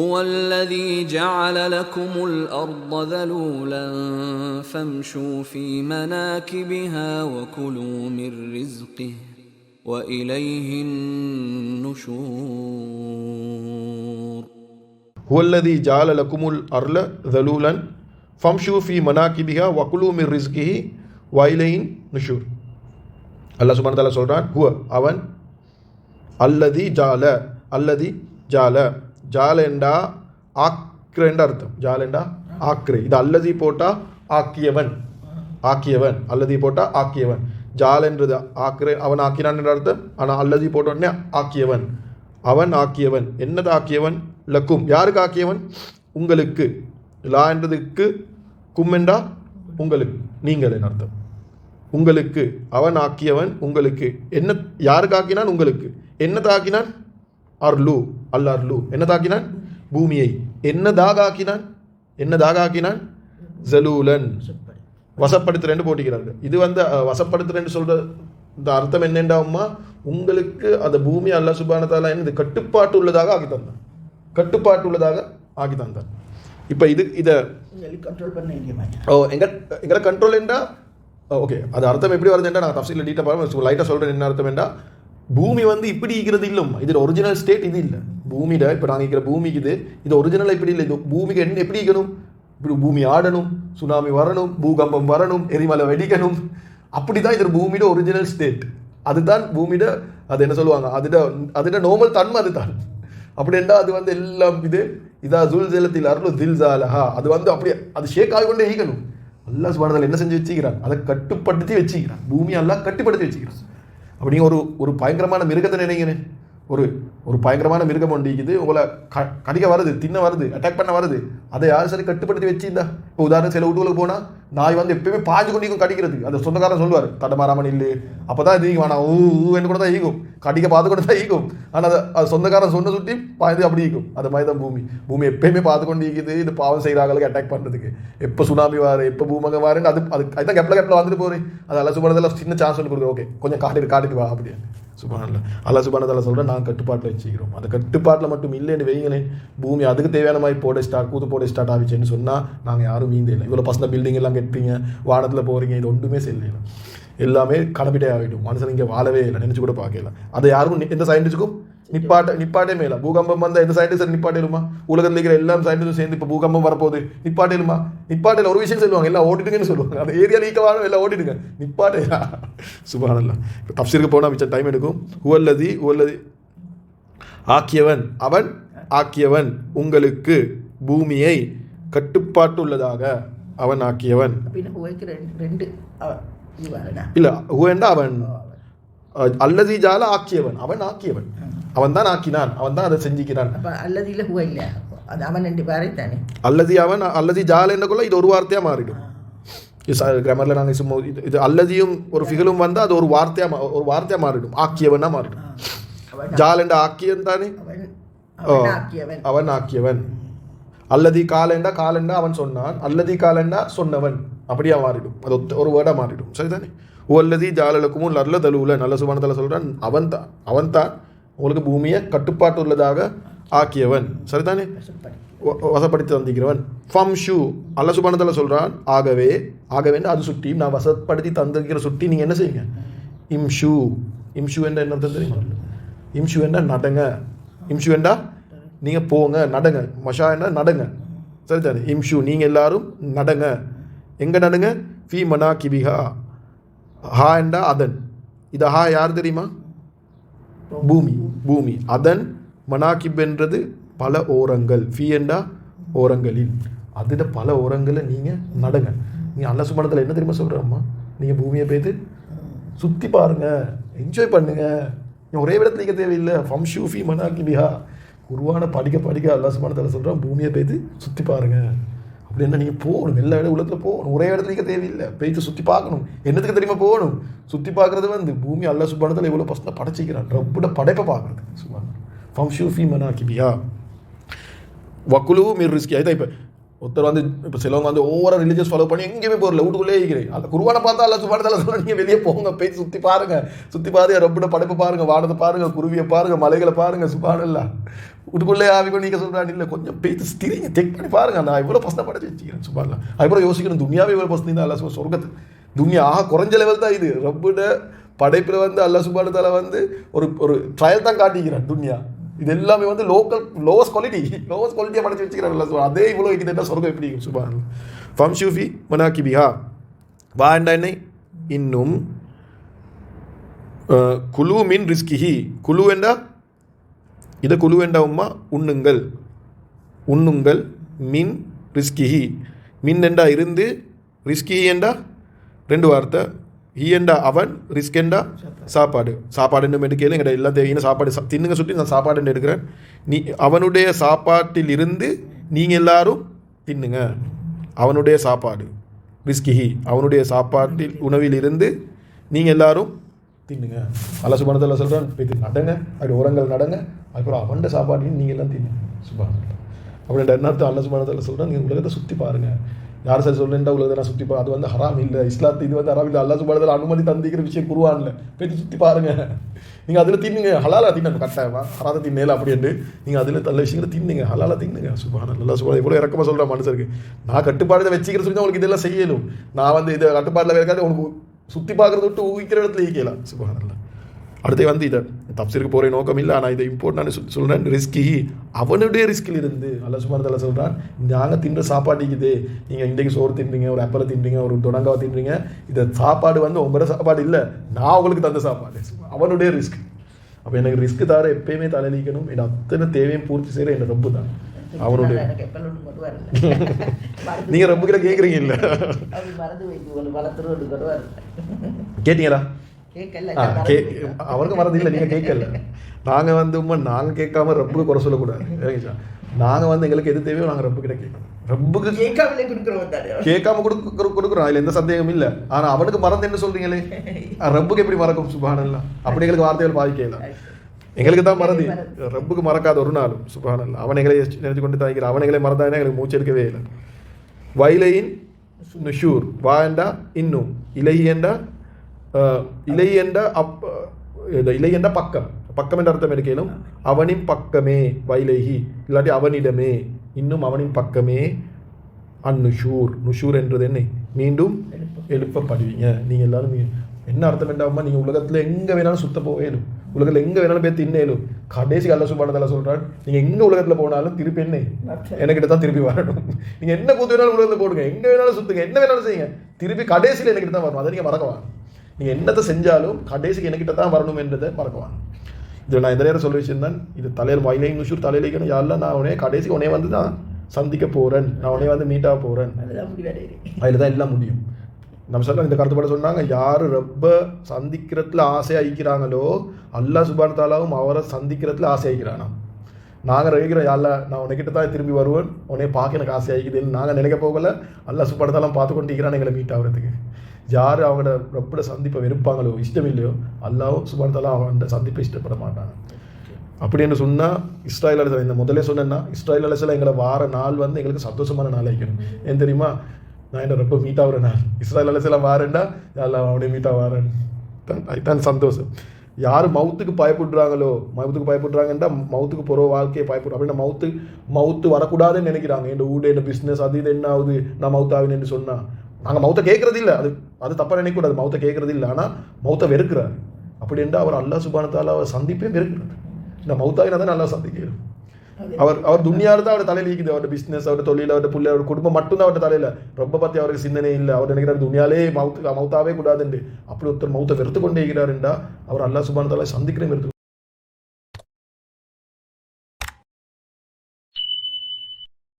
هو الذي جعل لكم الأرض ذلولا فامشوا في مناكبها وكلوا من رزقه وإليه النشور هو الذي جعل لكم الأرض ذلولا فامشوا في مناكبها وكلوا من رزقه وإليه النشور. அல்லாஹ் சுப்ஹானஹு வ தஆலா சொல்றான், ஹுவ அவன், அல்லதி ஜால, அல்லதி ஜால, ஜாலெண்டா ஆக்ரேண்ட அர்த்தம், ஜாலெண்டா ஆக்ரே. இது அல்லதி போட்டா ஆக்கியவன், ஆக்கியவன், அல்லதி போட்டா ஆக்கியவன். ஜாலென்றது ஆக்ரே, அவன் ஆக்கினான் என்ற அர்த்தம். ஆனால் அல்லதி போட்ட உடனே ஆக்கியவன், அவன் ஆக்கியவன். என்னது ஆக்கியவன்? லக்கும், யாருக்கு ஆக்கியவன்? உங்களுக்கு. லா என்றதுக்கு கும் என்றா உங்களுக்கு, நீங்கள் என் அர்த்தம். உங்களுக்கு அவன் ஆக்கியவன், உங்களுக்கு. என்ன, யாருக்கு ஆக்கினான்? உங்களுக்கு. என்ன தாக்கினான்? அர்லு, அல் அர்லு. என்ன தாக்கினான்? பூமியை. என்னதாக ஆக்கினான்? என்னதாக ஆக்கினான்? ஜலூலன், வசப்படுத்துறேன்னு போட்டிக்கிறார்கள். இது வசப்படுத்துறேன்னு சொல்ற இந்த அர்த்தம் என்னென்றாமா, உங்களுக்கு அந்த பூமி அல்லாஹ் சுப்ஹானஹு வ தஆலா இது கட்டுப்பாட்டு உள்ளதாக ஆக்கி தந்தான், கட்டுப்பாட்டு உள்ளதாக ஆக்கி தந்தான். இப்போ இதை எங்களை கண்ட்ரோல் என்றா ஓகே, அது அர்த்தம் எப்படி வருதுன்றா நான் தஃசீலில் டீட்டெயில் பாருங்கள், லைட்டாக சொல்கிறேன். என்ன அர்த்தம் என்றா, பூமி இப்படி இருக்கிறது இல்லைம்மா, இதில் ஒரிஜினல் ஸ்டேட் இது இல்லை. பூமியில இப்போ நாங்கள் இருக்கிற பூமிக்கு இது ஒரிஜினல் இப்படி இல்லை. இது பூமிக்கு என்ன எப்படி இருக்கணும்? இப்படி பூமி ஆடணும், சுனாமி வரணும், பூகம்பம் வரணும், எரிமலை வெடிக்கணும். அப்படி தான் இது பூமியோட ஒரிஜினல் ஸ்டேட். அதுதான் பூமியோட, அது என்ன சொல்லுவாங்க, அதோட நார்மல் தன்மை அதுதான். அப்படி என்றா அது எல்லாம் இதா ஜுல்ஸிலத்தில் அர்லு தில்ஸாலஹா, அது அப்படியே அது ஷேக் ஆகிக்கொண்டே ஈகணும். அல்லாஹ் சுப்ஹானஹு வ தஆலா என்ன செஞ்சு வச்சுக்கிறான்? அதை கட்டுப்படுத்தி வச்சுக்கிறான். பூமி அல்லாஹ் கட்டுப்படுத்தி வச்சுக்கிறான். அப்படி ஒரு பயங்கரமான மிருகத்தை நினைக்கிறேன், ஒரு பயங்கரமான மிருகம் ஒன்றிக்குது, உங்களை கடிக்க வருது, தின்ன வருது, அட்டாக் பண்ண வருது. அதை யாரும் சரி கட்டுப்படுத்தி வச்சுருந்தா, இப்போ உதாரணம் சில வீட்டுகளுக்கு போனால் நாய் எப்பயுமே பாஞ்சு கொண்டிருக்கும் கடிக்கிறதுக்கு. அந்த சொந்தக்காரன் சொல்லுவார், தடமாறாமன் இல்லை, அப்போ தான் இது வேணாம் ஊன்னு கூட தான் ஈகும், கடிக்க பார்த்து கூட தான் ஈகும். ஆனால் அது சொந்தக்காரன் சொன்ன சுட்டி பாய்ந்து அப்படி ஈகும். அது மாதிரி தான் பூமி எப்பயுமே பார்த்து கொண்டு ஈக்குது. இது பாவம் செய்கிறாங்களுக்கு அட்டாக் பண்ணுறதுக்கு. எப்போ சுனாமி வாரு, எப்போ பூமங்க வாருன்னு அதுதான் கெப்பில் வந்துட்டு போகிறேன். அது அல்லாஹ் சுப்ஹானஹு வ தஆலா சின்ன சான்ஸ் சொல்லி கொடுக்குறோம். ஓகே, கொஞ்சம் காட்டிட்டு வா அப்படியே. சுப்ஹானல்லாஹ், அல்லாஹ் சுப்ஹானஹு வ தஆலா சொல்கிறேன், நான் கட்டுப்பாட்டில் வச்சுக்கிறோம். அந்த கட்டுப்பாட்டில் மட்டும் இல்லைன்னு வைங்களேன், பூமி அதுக்கு தேவையான மாதிரி கூத்து போட ஸ்டார்ட் ஆகிச்சுன்னு சொன்னால் நாங்கள் யாரும் மீந்தே இல்லை. இவ்வளோ பசங்க பில்டிங் எல்லாம் கட்டுறீங்க, வானத்தில் போகிறீங்க, இது ஒன்றுமே செய்யல. எல்லாமே கணப்பிட்டே ஆகிடும். மனுஷன் இங்கே வாழவே இல்லை, நினச்சி கூட பார்க்கல. அதை யாருக்கும் எந்த சயின்டிஸ்டுக்கும் நிப்பாட்டே மேல. பூகம்பம் வந்தால் எந்த சயின்டிஸ்ட் நிப்பாட்டேலுமா? உலகத்தில் இருக்கிற எல்லா சயின்டிஸ்டும் சேர்ந்து இப்போ பூகம்பம் வரப்போகுது, நிப்பாட்டேலுமா? நிப்பாட்டையில் ஒரு விஷயம் சொல்லுவாங்க, எல்லாம் ஓடிடுங்கன்னு சொல்லுவாங்க. அந்த ஏரியா லீக்கவான எல்லாம் ஓடிடுங்க, நிப்பாட்டேலா. சுப்ஹானல்லாஹ். இப்போ தஃப்சீருக்கு போனால் மிச்சம் டைம் எடுக்கும். ஹுவல்லதி ஆக்கியவன், அவன் ஆக்கியவன், உங்களுக்கு பூமியை கட்டுப்பாட்டுள்ளதாக அவன் ஆக்கியவன். இல்ல, ஹுவெண்டா அவன், அல்லதி ஜால ஆக்கியவன், அவன் ஆக்கியவன், அவன் தான் ஆக்கினான், அவன் தான் அதை செஞ்சுக்கிறான். அல்லதி அவன், அல்லதி ஜால என்னக்குள்ள இது ஒரு வார்த்தையாக மாறிடும். கிராமரில் நாங்கள் சும்மா இது அல்லதியும் ஒரு ஃபிகலும் வந்தால் அது ஒரு வார்த்தையாக மாறிடும், ஆக்கியவனா மாறிடும். ஜாலண்டா ஆக்கியவன் தானே, அவன் ஆக்கியவன். அல்லதி காலண்டா அவன் சொன்னான், அல்லதி காலண்டா சொன்னவன், அப்படியா மாறிடும். அது ஒரு வேர்டாக மாறிடும். சரிதானே? ஓ அல்லதி ஜாலலக்குமுல் அர்ல தலூலன், நல்ல சுப்ஹானஹு வ தஆலா சொல்கிறான், அவன் தான் உங்களுக்கு பூமியை கட்டுப்பாட்டு உள்ளதாக ஆக்கியவன். சரிதானே? வசப்படுத்தி தந்திக்கிறவன். ஃபம்ஷு, அல்ல சுப்ஹானஹு வ தஆலா சொல்கிறான், ஆகவேன்னு அது சுட்டி, நான் வசப்படுத்தி தந்திருக்கிற சுட்டி நீங்கள் என்ன செய்யுங்க? இம்ஷு என்ற என்ன தெரியுமா? இம்ஷு என்ன நடங்க, இம்ஷு என்றா நீங்கள் போங்க, நடங்க. மஷா என்ன நடங்க. சரிதானே? இம்ஷு, நீங்கள் எல்லாரும் நடங்க. எங்கே நடங்க? ஃபி மனாகிபிஹா, ஹா என்றா அதன். இது ஹா யார் தெரியுமா? பூமி. அதன் மனாகிப் என்றது பல ஓரங்கள். ஃபி என்றா ஓரங்களில், அதில் பல ஓரங்களில் நீங்கள் நடங்க. நீங்கள் அல்லாஹ் சுப்ஹானஹு வ தஆலா என்ன தெரியுமா சொல்கிறோம்மா? நீங்கள் பூமியை போய்த்து சுற்றி பாருங்கள், என்ஜாய் பண்ணுங்கள். ஒரே இடத்துல இருக்க தேவையில்லை. ஃபம்ஷு ஃபி மனாகிபிஹா, குர்ஆனை படிக்க அல்லாஹ் சுப்ஹானஹு வ தஆலா சொல்கிறான், பூமியை போய்த்து சுற்றி பாருங்கள். அப்படி என்ன, நீங்கள் போகணும், எல்லா உலகத்தில் போகணும், ஒரே இடத்துல இருக்க தேவையில்லை, போய்த்து சுற்றி பார்க்கணும். என்னத்துக்கு தெரியுமா போகணும்? சுற்றி பார்க்குறது பூமி அல்லாஹ் சுப்ஹானஹு வ தஆலா எவ்வளோ பசங்க படைச்சிக்கிறான், ரப்போட படைப்பை பார்க்குறது. சுப்ஹானல்லாஹ். ஃபம்ஷு ஃபி மனாகிபிஹா வகுலு மிர் ரிஸ்கி. அதுதான் இப்போ ஒருத்தர் வந்து இப்போ சிலவங்க வந்து ஓவராக ரிலீஜியஸ் ஃபாலோ பண்ணி எங்கேயுமே போகல, வீட்டுக்குள்ளே இருக்கிறேன். அந்த குருவானை பார்த்தா அல்ல சுபானத்தால சொல்ல நீங்கள் வெளியே போங்க, போய் சுற்றி பாருங்கள், சுற்றி பாருங்க, ரப்பிட படைப்பை பாருங்கள், வானத்தை பாருங்கள், குருவியை பாருங்கள், மலைகளை பாருங்கள், சுபானல்லா வீட்டுக்குள்ளே ஆவிக்கும் நீங்கள் சொல்கிறாங்க இல்லை, கொஞ்சம் பேச்சு திரிங்க, செக் பண்ணி பாருங்கள். நான் இவ்வளோ பசங்க படைச்சு வச்சுக்கிறேன் சுபானல்லா. அதுக்கப்புறம் யோசிக்கணும் துனியாவே இவ்வளோ பசங்க தான் அல்ல சொர்க்கத்து துனியா குறைஞ்ச லெவல் தான் இது. ரப்பிட படைப்பில் வந்து அல்ல சுபானத்தால வந்து ஒரு ட்ரையல் தான் காட்டிக்கிறான் துனியா. இது எல்லாமே வந்து லோவஸ்ட் குவாலிட்டியாக படைச்சு வச்சுக்கிறாங்க. அதே இவ்வளோ வைக்கிறதா சொர்க்கம் எப்படி சுபான். ஃபம்ஷூஃபி மனாக்கிபிஹா வாண்டா என்னை இன்னும் குழு மின் ரிஸ்கிஹி குழு வேண்டா இதை குழு வேண்டா உம்மா உண்ணுங்கள் மின் ரிஸ்கிஹி மின் என்றா இருந்து ரிஸ்கிஹி என்றா 2 வார்த்தை ஹீ என்றா அவன் ரிஸ்க் என்றா சாப்பாடுன்னு எடுக்கல எங்கிட்ட எல்லாம் தேவையான சாப்பாடு தின்னுங்க சுற்றி நான் சாப்பாடுன்னு எடுக்கிறேன். அவனுடைய சாப்பாட்டில் இருந்து நீங்கள் எல்லாரும் தின்னுங்க. அவனுடைய சாப்பாடு ரிஸ்கிஹி அவனுடைய சாப்பாட்டில் உணவில் இருந்து நீங்கள் எல்லாரும் தின்னுங்க. அல்ல சுபானத்தில் சொல்கிறேன் இது நடங்க, அப்படி உரங்கள் நடங்க, அதுக்கப்புறம் அவன்ட சாப்பாட்டையும் நீங்கள் எல்லாம் தின்னுங்க சுபானத்தில். அப்படின்ற எண்ணத்தை அல்ல சுபானத்தில் சொல்கிறேன். நீங்கள் உலகத்தை சுற்றி பாருங்கள். யார் சார் சொல்லேன்டா உலகத்தை நான் சுற்றி அது வந்து ஹராம் இல்லை, இஸ்லாத்து இது வந்து ஹராம் இல்லை, அல்லா சுபானத்தில் அனுமதி தந்திக்கிற விஷயம் குருவான்ல போய்ட்டு சுற்றி பாருங்கள். நீங்கள் அதில் தின்னுங்க, ஹலாலா தின்னு கட்டாயமா ஹராத தின்னேல அப்படின்ட்டு நீங்கள் அதில் நல்ல விஷயங்களை தின்னுங்க, ஹலாலா தின்னுங்க சுபான. நல்லா சுபான இவ்வளோ இறக்கமாக சொல்கிறேன் மனுஷருக்கு. நான் கட்டுப்பாடு வச்சுக்கிற சொல்லி உங்களுக்கு இதெல்லாம் செய்யலும். நான் வந்து இதை கட்டுப்பாட்டில் இருக்காது உனக்கு சுற்றி பார்க்குறது விட்டு ஊகிக்கிற இடத்துல ஈக்கலாம் சுபானல்ல. அடுத்து வந்து இதை தப்சீருக்கு போகிற நோக்கம் இல்லை, ஆனால் இதை இம்பார்ட்டன்ட் சொல்கிறேன். ரிஸ்கி அவனுடைய ரிஸ்கில் இருந்து அல்ல சுபானத்தால சொல்கிறான். நாங்கள் தின்ற சாப்பாடுக்குது, நீங்கள் இன்றைக்கு சோறு தின்றீங்க, ஒரு அப்பளை தின்றீங்க, ஒரு தொடங்காவை தின்றீங்க, இந்த சாப்பாடு வந்து உங்களோட சாப்பாடு இல்லை, நான் உங்களுக்கு தந்த சாப்பாடு. அவனுடைய ரிஸ்க். அப்போ எனக்கு ரிஸ்க் தவிர எப்பயுமே தலையளிக்கணும், என் அத்தனை தேவையும் பூர்த்தி செய்கிற என்ன ரொம்ப தான் அவனுடைய. நீங்கள் ரொம்ப கிட்ட கேட்குறீங்க இல்லை கேட்டீங்களா? அவருக்கு மறந்து இல்லை, நீங்கள் கேட்கல. நாங்கள் வந்து நாங்கள் கேட்காம ரப்புக்கு குறை சொல்லக்கூடாது. நாங்கள் வந்து எங்களுக்கு எது தேவையோ நாங்கள் ரப்பு கிட்ட கேட்கணும். ரப்புக்கு கேட்காம கொடுக்குறோம், அதில் எந்த சந்தேகமும் இல்லை. ஆனால் அவனுக்கு மறந்து என்ன சொல்றீங்களே, ரப்புக்கு எப்படி மறக்கும் சுபானல்லா? அப்படி எங்களுக்கு வார்த்தைகள் பாதிக்கலாம். எங்களுக்கு தான் மறந்து, ரப்புக்கு மறக்காத ஒரு நாளும் சுபானல்லா. அவன் எங்களை நினைச்சு கொண்டு தான் அவன் எங்களை மறந்தாங்கன்னா எங்களுக்கு மூச்சு எடுக்கவே இல்லை. வைலையின் நுஷூர் வாண்டா இன்னும் இலையண்டா இலை என்ற பக்கம் என்ற அர்த்தம் எடுக்கலும். அவனின் பக்கமே வைலேஹி இல்லாட்டி அவனிடமே, இன்னும் அவனின் பக்கமே நுஷூர் என்றது என்ன? மீண்டும் எழுப்பப்படுவீங்க. நீங்கள் எல்லாரும் என்ன அர்த்தம் என்றாமா, நீங்கள் உலகத்தில் எங்கே வேணாலும் சுத்த போவேலும், உலகத்தில் எங்கே வேணாலும் போய் தின்னேலும், கடைசி அல்ல சுபானத்தால சொல்கிறான் நீங்கள் எங்கே உலகத்தில் போனாலும் திருப்பி என்ன என்கிட்ட தான் திருப்பி வரணும். நீங்கள் என்ன கூத்து வேணாலும் உலகத்தில் போடுங்க, எங்கே வேணாலும் சுற்றுங்க, என்ன வேணாலும் செய்யுங்க, திருப்பி கடைசியில் என்கிட்ட தான் வரணும். அதை நீங்கள் மறக்கவாங்க. நீங்கள் என்னத்தை செஞ்சாலும் கடைசிக்கு என்கிட்ட தான் வரணும் என்றதை மறக்குவாங்க. இதில் நான் இந்த நேரம் சொல்ல வச்சுருந்தேன், இது தலையில் வைலையும் நுஷூர் தலையிலைக்கணும். யாரெல்லாம் நான் உடனே கடைசிக்கு உடனே வந்து தான் சந்திக்க போகிறேன், நான் உடனே வந்து மீட்டாக போகிறேன், அதில் தான் எல்லாம் முடியும். நம்ம சொல்ல இந்த கருத்துப்பட சொன்னாங்க, யார் ரப்ப சந்திக்கிறதுல ஆசை ஆகிக்கிறாங்களோ அல்லாஹ் சுப்ஹானஹு தஆலாவும் அவரை சந்திக்கிறதுல ஆசை ஆகிக்கிறானா. நாங்கள் நினைக்கிறோம் யாரில் நான் உனக்கிட்ட தான் திரும்பி வருவேன், உடனே பார்க்க எனக்கு ஆசை ஆகிக்குதுன்னு நாங்கள் நினைக்க போகல. அல்லாஹ் சுப்ஹானஹு தஆலா பார்த்து கொண்டிருக்கிறான் எங்களை மீட் ஆகிறதுக்கு. யார் அவங்களோட ரப்போட சந்திப்பை வெறுப்பாங்களோ, இஷ்டம் இல்லையோ, அல்லாஹ் சுப்ஹானஹு தஆலா அவனோட சந்திப்பை இஷ்டப்பட மாட்டாங்க. அப்படின்னு சொன்னால் இஸ்ராயேல் அலைஹிஸ்ஸலாம், இந்த முதலே சொன்னேன்னா இஸ்ராயேல் அலைஹிஸ்ஸலாம் எங்களை வார நாள் வந்து எங்களுக்கு சந்தோஷமான நாள் ஆகிக்கணும். ஏன் தெரியுமா? நான் என்ன ரொம்ப மீட் ஆகிற நாள். இஸ்ராயேல் அலைஹிஸ்ஸலாம் வாரேன்டா எல்லாம் அவனே மீட்டாக வாரேன், அதுதான் சந்தோஷம். யார் மவுத்துக்கு பயப்படுறாங்களோ, மவுத்துக்கு பயப்படுறாங்கன்னா மவுத்துக்கு போகிற வாழ்க்கையை பயப்படும். அப்படின்னா மவுத்து வரக்கூடாதுன்னு நினைக்கிறாங்க. என் வீடு என்ன பிஸ்னஸ் அது இது என்ன ஆகுது, நான் மவுத்தாவின்னு என்று சொன்னால் நாங்கள் மவுத்தை கேட்கறது இல்லை. அது தப்பாக நினைக்கூடாது, மவுத்தை கேட்கறது இல்லை. ஆனால் மவுத்தை வெறுக்கிறார். அப்படி என்றால் அவர் அல்லாஹ் சுப்ஹானஹு தஆலா அவர் சந்திப்பே வெறுக்கிறார். இந்த மவுத்தாவினா தான் நல்லா சந்திக்கிறார். அவர் துன்யாவில் தான் அவர் தலையில் இருக்குது. அவருடைய பிஸ்னஸ், அவருடைய தொழில், அவருடைய பிள்ளை, அவருடைய குடும்பம் மட்டும்தான் அவருடைய தலையில். ரொம்ப பற்றி அவருக்கு சிந்தனை இல்லை. அவர் நினைக்கிறார் துன்யாலே மவுத்தாவே கூடாதுண்டு. அப்படி ஒருத்தர் மவுத்தை வெறுத்து கொண்டே இருக்கிறாருண்டா அவர் அல்லாஹ் சுப்ஹானஹு தஆலா சந்திக்கிறேன் வெறுத்து